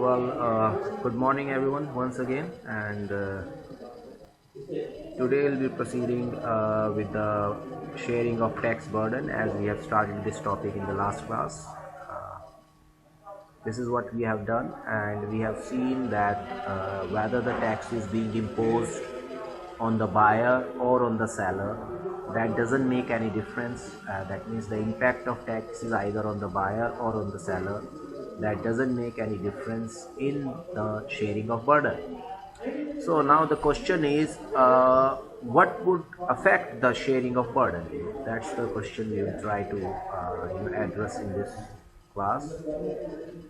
Good morning everyone once again, and today we'll be proceeding with the sharing of tax burden as we have started this topic in the last class. This is what we have done, and we have seen that whether the tax is being imposed on the buyer or on the seller, that doesn't make any difference. That means the impact of tax is either on the buyer or on the seller. That doesn't make any difference in the sharing of burden. So now the question is, what would affect the sharing of burden? That's the question we will try to address in this class.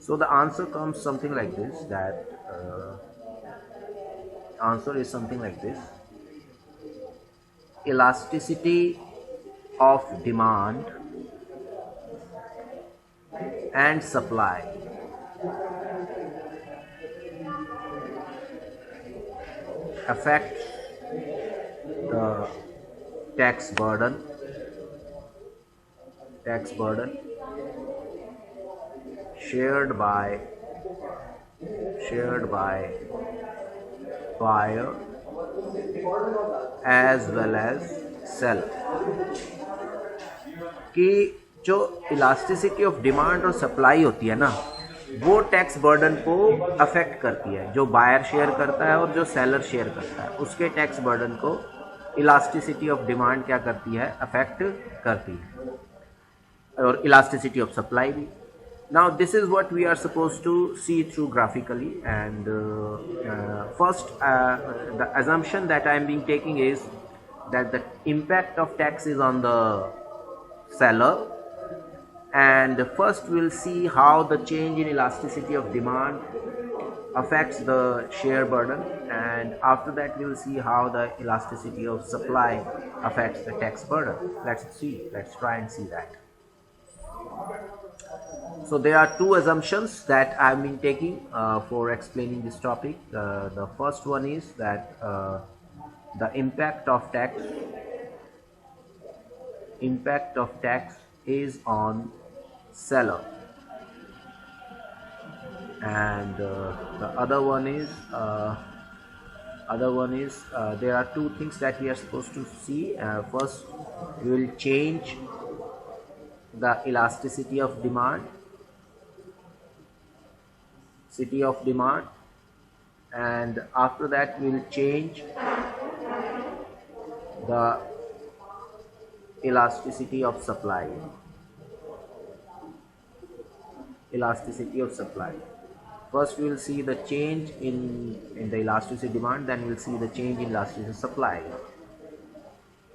So the answer comes something like this. That answer is something like this: elasticity of demand and supply affects the tax burden shared by buyer as well as seller. कि जो elasticity of demand और supply होती है ना, वो tax burden को affect करती है. जो बायर शेयर करता है और जो सेलर शेयर करता है, उसके टैक्स बर्डन को इलास्टिसिटी ऑफ डिमांड क्या करती है, अफेक्ट करती है, और इलास्टिसिटी ऑफ सप्लाई भी. Now this is what we are supposed to see through graphically, and first the assumption that I am being taking is that the impact of tax is on the seller, and first we'll see how the change in elasticity of demand affects the share burden, and after that we'll see how the elasticity of supply affects the tax burden. Let's try and see that. So there are two assumptions that I've been taking for explaining this topic. The first one is that the impact of tax is on seller, and the other one is there are two things that we are supposed to see. First, we will change the elasticity of demand, and after that we will change the elasticity of supply. First we will see the change in the elasticity demand, then we will see the change in elasticity supply.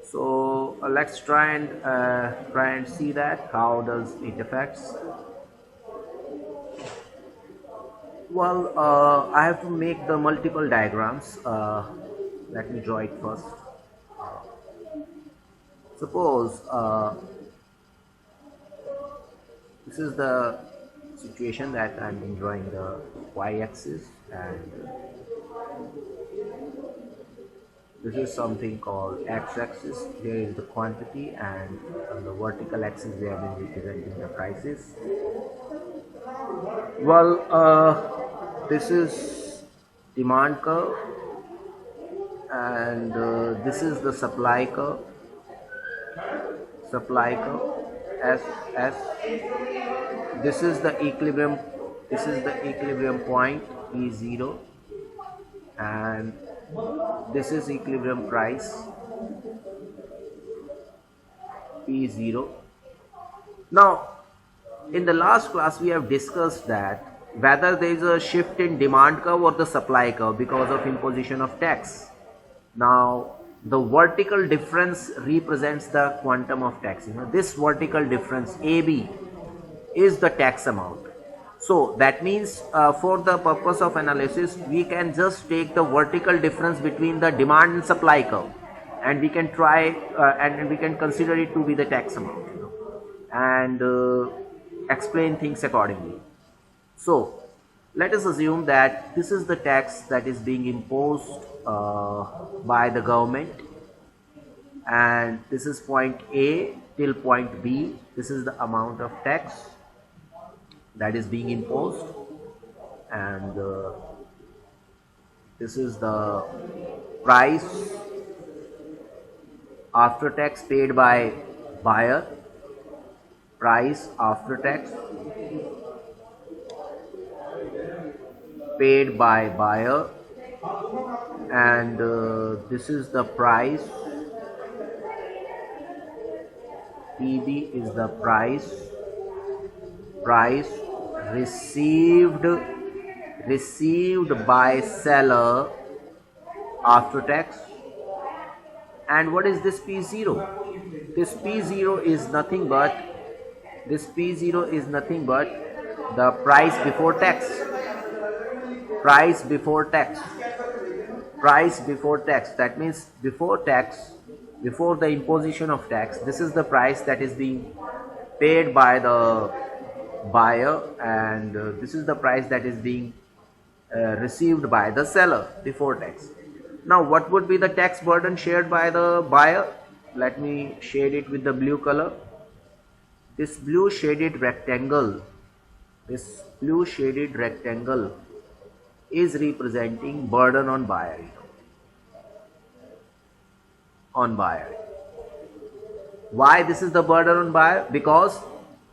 So let's try and see that how does it affects. Well, I have to make the multiple diagrams. Let me draw it first. Suppose this is the situation that I'm drawing the y-axis, and this is something called x-axis. Here is the quantity, and on the vertical axis we have been representing the prices. Well, this is demand curve, and this is the supply curve. S. This is the equilibrium point, E0, and this is equilibrium price, E0. Now, in the last class we have discussed that whether there is a shift in demand curve or the supply curve because of imposition of tax. Now the vertical difference represents the quantum of tax. This vertical difference AB is the tax amount. So that means for the purpose of analysis we can just take the vertical difference between the demand and supply curve, and we can try and we can consider it to be the tax amount, and explain things accordingly. So let us assume that this is the tax that is being imposed by the government, and this is point A till point B. This is the amount of tax that is being imposed, and this is the price after tax paid by buyer, price after tax paid by buyer, and this is the price. PB is the price received by seller after tax. And what is this P0? This P0 is nothing but the price before tax. Price before tax. That means before tax, before the imposition of tax, this is the price that is being paid by the buyer, and this is the price that is being received by the seller before tax. Now, what would be the tax burden shared by the buyer? Let me shade it with the blue color. This blue shaded rectangle is representing burden on buyer. Why this is the burden on buyer? Because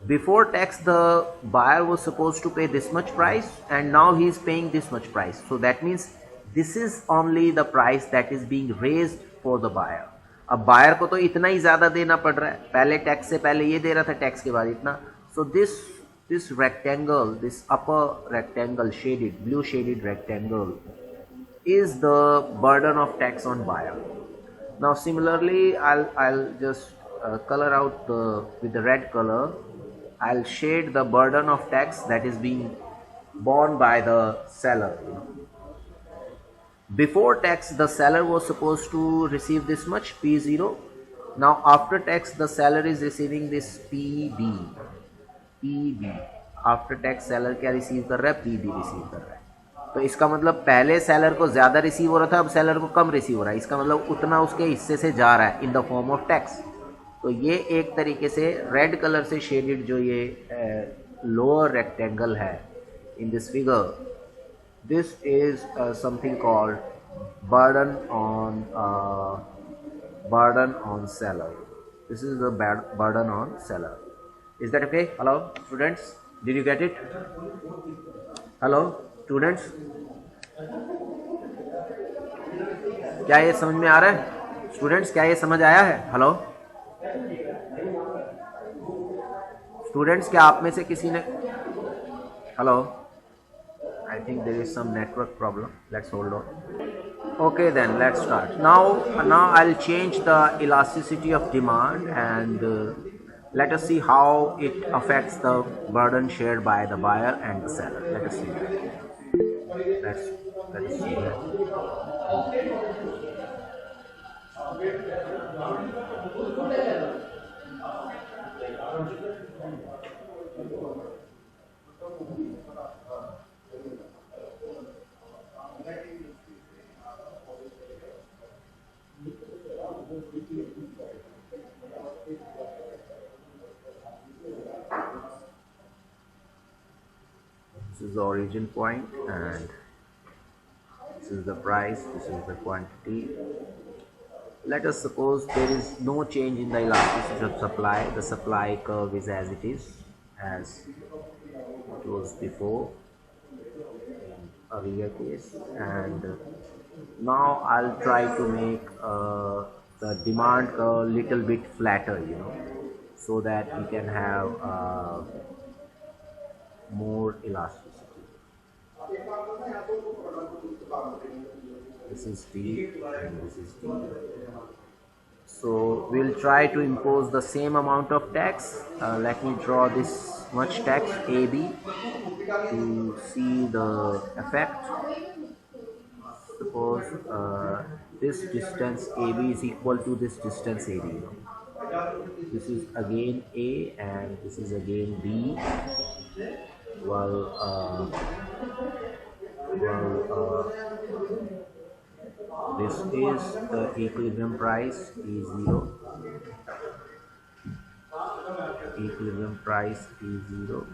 before tax the buyer was supposed to pay this much price, and now he is paying this much price. So that means this is only the price that is being raised for the buyer. अब buyer को तो इतना ही ज्यादा देना पड़ रहा है, पहले टैक्स से पहले ये दे रहा था, टैक्स के बाद इतना. So this rectangle, this upper rectangle shaded, blue shaded rectangle is the burden of tax on buyer. Now similarly, I'll just color out with the red color. I'll shade the burden of tax that is being borne by the seller. Before tax, the seller was supposed to receive this much, P0. Now after tax, the seller is receiving this PB. After tax seller क्या receive कर रहा है? PB receive कर रहा है. तो इसका मतलब पहले सेलर को ज़्यादा रिसीव हो रहा था, अब सेलर को कम रिसीव हो रहा है. इसका मतलब उतना उसके हिस्से से जा रहा है in the form of tax. तो ये एक तरीके से रेड कलर से शेडेड जो ये लोअर रेक्टेंगल है in this figure, this is something called burden on seller. This is the burden on seller. Is that okay? Hello students, did you get it? Hello students, क्या ये समझ में आ रहा है? स्टूडेंट्स, क्या ये समझ आया है? हेलो स्टूडेंट्स, क्या आप में से किसी ने hello? I think there is some network problem. Let's hold on. Okay, then let's start. Now I'll change the elasticity of demand, and let us see how it affects the burden shared by the buyer and the seller. Let us see that. Let us see that. This is the origin point, and this is the price, this is the quantity. Let us suppose there is no change in the elasticity of supply. The supply curve is as it is, as it was before in earlier case, and now I'll try to make the demand curve little bit flatter, so that we can have more elasticity. This is T and this is T. So we'll try to impose the same amount of tax. Let me draw this much tax AB to see the effect. Suppose this distance AB is equal to this distance AB. This is again A and this is again B. This is the equilibrium price E0. Equilibrium price E0.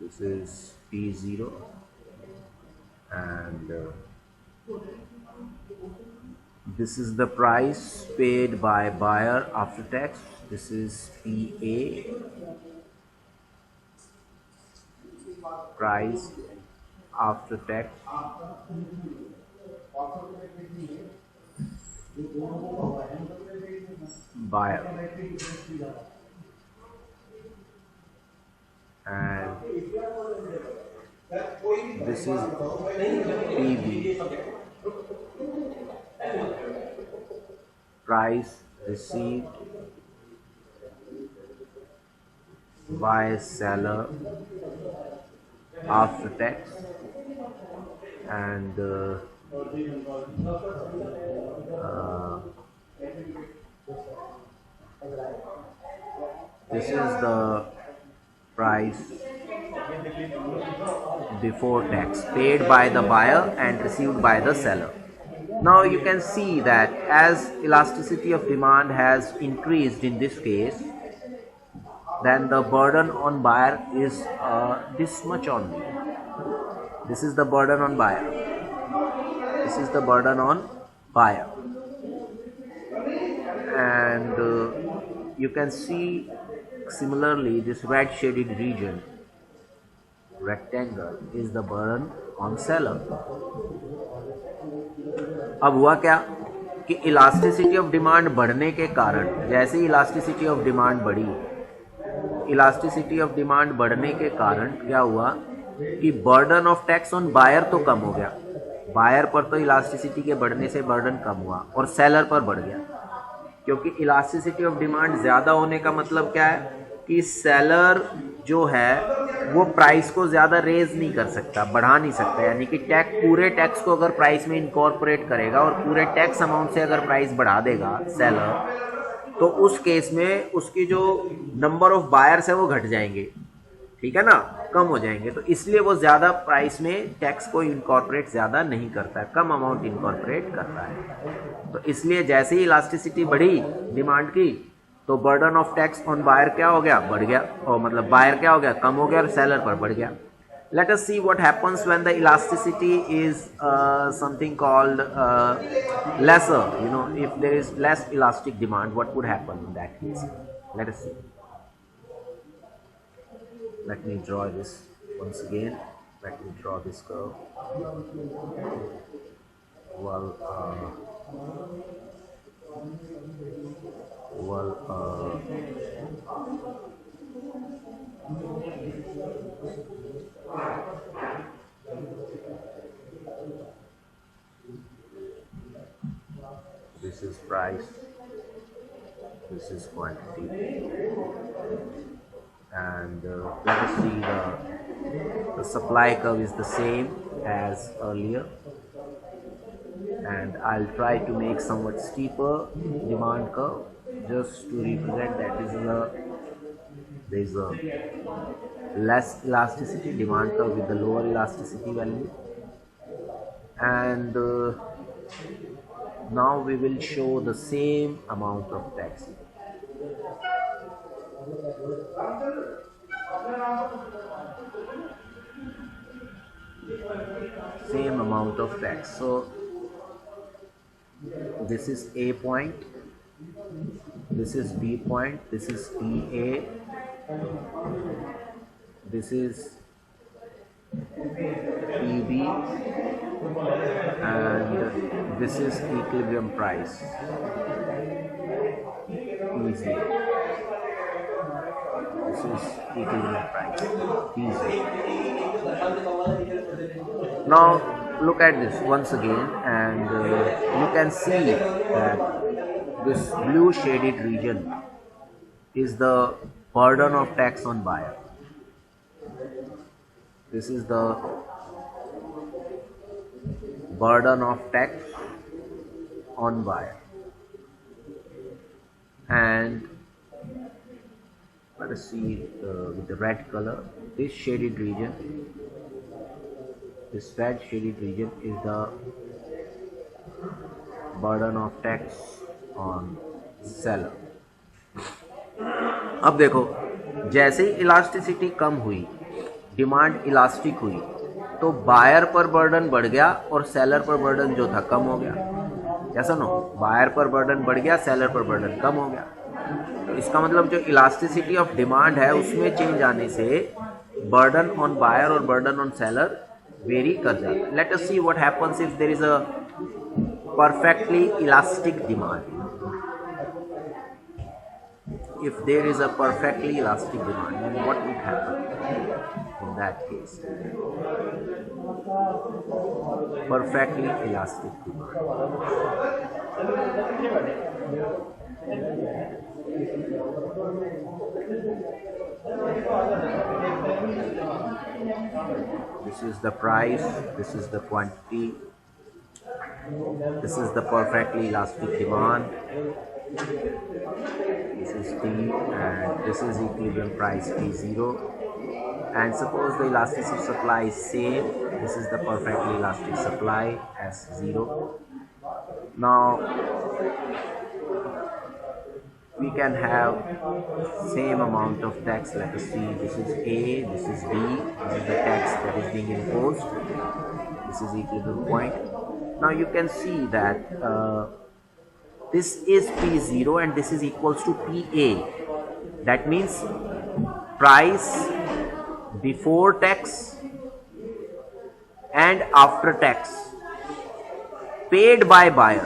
This is P0 and this is the price paid by buyer after tax. This is PA, price after tax buyer, and this is PB, price received by seller after tax, and this is the price before tax paid by the buyer and received by the seller. Now you can see that as elasticity of demand has increased in this case, then the burden on buyer is this much only. This is the burden on buyer. This is the burden on buyer. And you can see similarly this red shaded region, rectangle, is the burden on seller. अब हुआ क्या कि elasticity of demand बढ़ने के कारण, जैसे ही elasticity of demand बढ़ी, इलास्टिसिटी ऑफ डिमांड बढ़ने के कारण क्या हुआ कि burden of tax on buyer तो कम हो गया, बायर पर तो इलास्टिसिटी के बढ़ने से बर्डन कम हुआ और सेलर पर बढ़ गया, क्योंकि इलास्टिसिटी ऑफ डिमांड ज़्यादा होने का मतलब क्या है कि सेलर जो है वो प्राइस को ज़्यादा रेज नहीं कर सकता, बढ़ा नहीं सकता, यानी कि पूरे टैक्स को अगर प्राइस में इनकॉर्पोरेट करेगा और पूरे टैक्स अमाउंट से अगर प्राइस बढ़ा देगा सेलर, तो उस केस में उसकी जो नंबर ऑफ बायर्स है वो घट जाएंगे, ठीक है ना, कम हो जाएंगे। तो इसलिए वो ज़्यादा प्राइस में टैक्स को इनकॉर्पोरेट ज़्यादा नहीं करता है, कम अमाउंट इनकॉर्पोरेट करता है। तो इसलिए जैसे ही इलास्टिसिटी बढ़ी डिमांड की, तो burden of tax on buyer क्या हो गया, बढ़ गया, और मतलब बायर क्या हो गया, कम हो गया, और सेलर पर बढ़ गया। Let us see what happens when the elasticity is something called lesser. You know, if there is less elastic demand, what would happen in that case? Let us see. Let me draw this once again. Let me draw this curve. This is price, this is quantity, and let us see the supply curve is the same as earlier, and I'll try to make somewhat steeper demand curve just to represent that there is a less elasticity demand curve with the lower elasticity value, and now we will show the same amount of tax. Same amount of tax. So this is A point, this is B point, this is PA, this is PB, and this is equilibrium price, PZ. This is equilibrium price, PZ. Now look at this once again, and you can see that this blue shaded region is the burden of tax on buyer. This is the burden of tax on buyer, and let us see with the red color, this shaded region, this red shaded region is the burden of tax on seller. अब देखो, जैसे ही elasticity कम हुई, demand elastic हुई तो buyer पर burden बढ़ गया और सेलर पर बर्डन जो था कम हो गया। कैसा नो, बायर पर बर्डन बढ़ गया, सेलर पर बर्डन कम हो गया। तो इसका मतलब जो इलास्टिसिटी ऑफ डिमांड है उसमें चेंज आने से बर्डन ऑन बायर और बर्डन ऑन सेलर वेरी कर जाता है। Let us see what happens if there is a perfectly elastic demand. If there is a perfectly elastic demand, then what would happen in that case? Perfectly elastic demand. This is the price, this is the quantity, this is the perfectly elastic demand, this is T, and this is equilibrium price T0. And suppose the elasticity of supply is same, this is the perfectly elastic supply S0. Now we can have same amount of tax. Let us see, this is A, this is B, this is the tax that is being imposed, this is equilibrium point. Now you can see that this is P0 and this is equals to PA. That means price before tax and after tax paid by buyer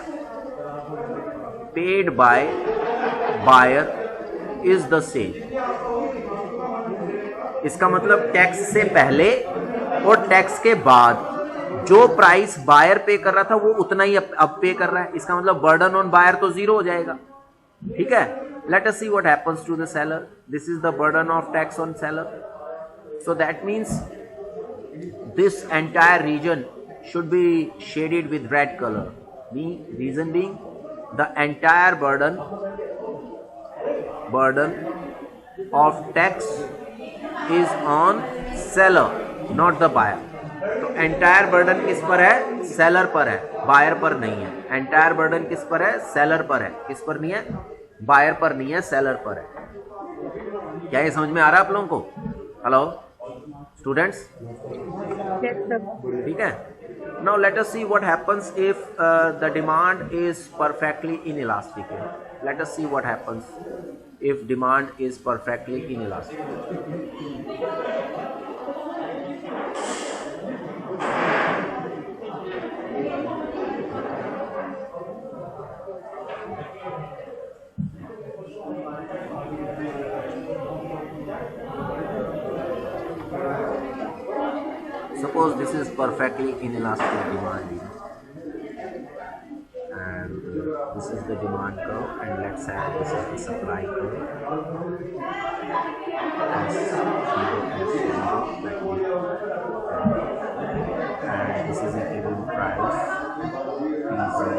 is the same. इसका मतलब tax से पहले और tax के बाद जो price buyer पे कर रहा था वो उतना ही अब पे कर रहा है। इसका मतलब बर्डन ऑन बायर तो जीरो हो जाएगा। ठीक है, let us see what happens to the seller. This is the burden of tax on seller. So that means this entire region should be shaded with red color. The reason being the entire burden of tax is on seller, not the buyer. तो entire burden किस पर है? Seller पर है, buyer पर नहीं है। Entire burden किस पर है? सेलर पर है। किस पर नहीं है? बायर पर नहीं है, सेलर पर है। क्या ये समझ में आ रहा है आप लोगों को? हेलो स्टूडेंट्स, ठीक है। Now let us see what happens if the demand is perfectly inelastic. Late us see what happens if demand is perfectly inelastic. Suppose this is perfectly inelastic demand, and this is the demand curve, and let's say this is the supply curve. And this is equilibrium price P0.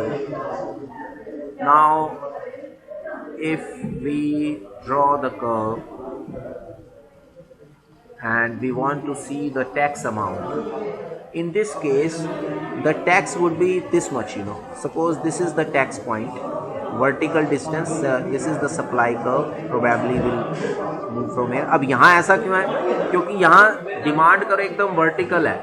Now, if we draw the curve and we want to see the tax amount, in this case the tax would be this much, suppose this is the tax point, vertical distance, this is the supply curve, probably will move from here. अब यहाँ ऐसा क्यों है? क्योंकि यहाँ demand curve एकदम vertical है,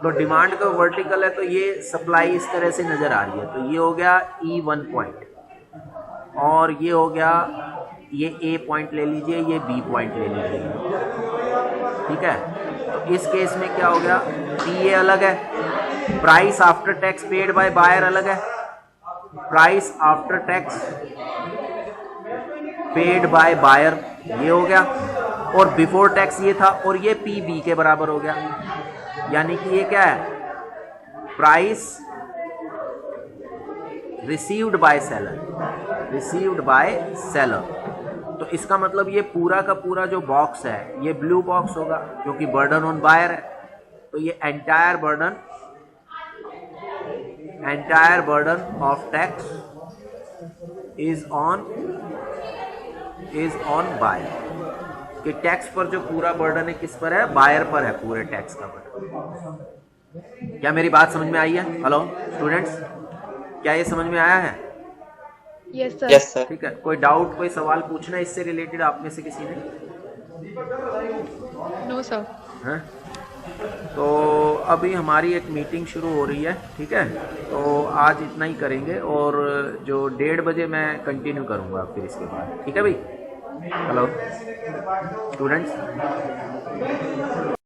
तो डिमांड कर्व वर्टिकल है तो ये सप्लाई इस तरह से नजर आ रही है। तो ये हो गया E1 पॉइंट और ये हो गया, ये A पॉइंट ले लीजिए, ये B पॉइंट ले लीजिए। ठीक है, तो इस केस में क्या हो गया? PA अलग है, price after tax paid by buyer अलग है, price after tax paid by buyer ये हो गया, और बिफोर टैक्स ये था, और ये PB के बराबर हो गया। यानी कि ये क्या है? प्राइस रिसीव्ड बाय सेलर, तो इसका मतलब ये पूरा का पूरा जो बॉक्स है ये ब्लू बॉक्स होगा क्योंकि बर्डन ऑन बायर है। तो ये entire burden of tax is on buyer. कि टैक्स पर जो पूरा बर्डन है किस पर है? बायर पर है, पूरे टैक्स का बर्डन। क्या मेरी बात समझ में आई है? हेलो स्टूडेंट्स, क्या ये समझ में आया है? Yes sir. ठीक है, कोई डाउट, कोई सवाल पूछना इससे रिलेटेड आप में से किसी ने? No sir. हैं। तो अभी हमारी एक मीटिंग शुरू हो रही है, ठीक है, तो आज इतना ही करेंगे और जो 1:30 बजे मैं कंटिन्यू करूँगा फिर इसके बाद, ठीक है भाई। Hello students.